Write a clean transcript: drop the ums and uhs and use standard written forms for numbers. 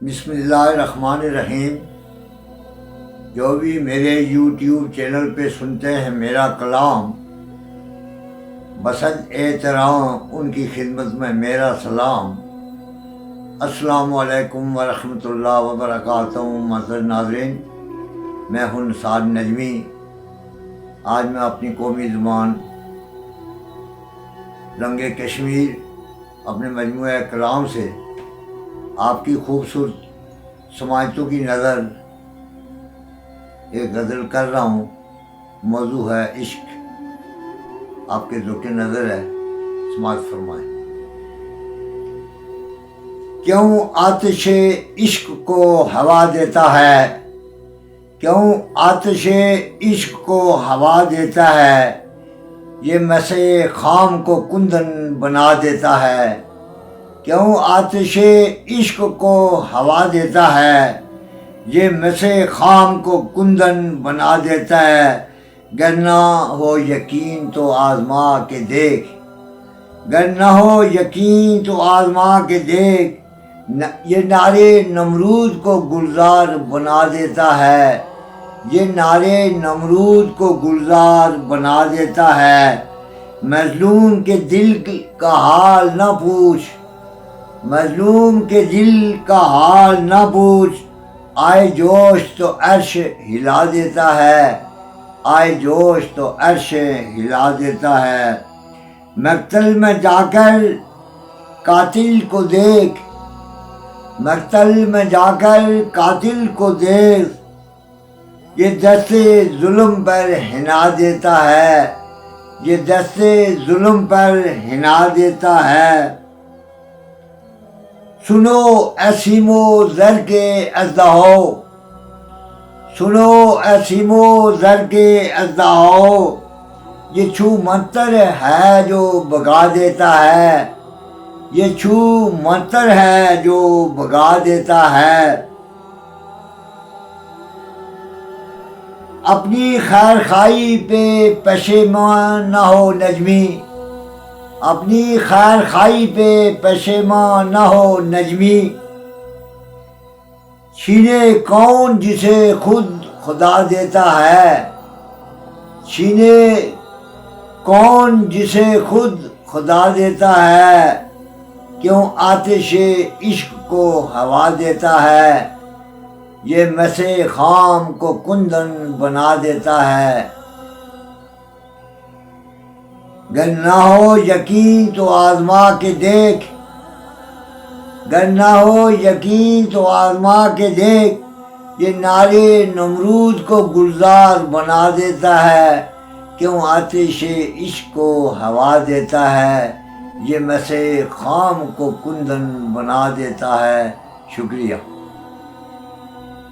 بسم اللہ الرحمن الرحیم۔ جو بھی میرے یوٹیوب چینل پہ سنتے ہیں میرا کلام، بصد احترام ان کی خدمت میں میرا سلام۔ السلام علیکم ورحمۃ اللہ وبرکاتہ۔ معزز ناظرین، میں ہوں نثار نجمی۔ آج میں اپنی قومی زبان رنگ کشمیر اپنے مجموعہ کلام سے آپ کی خوبصورت سماعتوں کی نظر ایک غزل کر رہا ہوں۔ موضوع ہے عشق، آپ کے ذوق نظر ہے، سماعت فرمائیں۔ کیوں آتش عشق کو ہوا دیتا ہے، کیوں آتش عشق کو ہوا دیتا ہے، یہ مسے خام کو کندن بنا دیتا ہے۔ کیوں آتش عشق کو ہوا دیتا ہے، یہ مسے خام کو کندن بنا دیتا ہے۔ گر نہ ہو یقین تو آزما کے دیکھ، گر نہ ہو یقین تو آزما کے دیکھ، یہ نعرے نمرود کو گلزار بنا دیتا ہے، یہ نعرے نمرود کو گلزار بنا دیتا ہے۔ مظلوم کے دل کا حال نہ پوچھ، مظلوم کے دل کا حال نہ پوچھ، آئے جوش تو عرش ہلا دیتا ہے، آئے جوش تو عرش ہلا دیتا ہے۔ مقتل میں جا کر قاتل کو دیکھ، مقتل میں جا کر قاتل کو دیکھ، یہ دست ظلم پر ہنا دیتا ہے، یہ دست ظلم پر ہنا دیتا ہے۔ سنو اے سیم و زر کے اژدہاؤ، سنو اے سیم و زر کے اژدہاؤ، یہ چھو منتر ہے جو بھگا دیتا ہے، یہ چھو منتر ہے جو بھگا دیتا ہے۔ اپنی خیر خواہی پہ پشیمان نہ ہو نجمی، اپنی خیر خواہی پہ پشیمان نہ ہو نجمی، چھینے کون جسے خود خدا دیتا ہے، چھینے کون جسے خود خدا دیتا ہے۔ کیوں آتش عشق کو ہوا دیتا ہے، یہ مسے خام کو کندن بنا دیتا ہے۔ گر نہ ہو یقین تو آزما کے دیکھ، گر نہ ہو یقین تو آزما کے دیکھ، یہ نعرے نمرود کو گلزار بنا دیتا ہے۔ کیوں آتش عشق کو ہوا دیتا ہے، یہ مسے خام کو کندن بنا دیتا ہے۔ شکریہ۔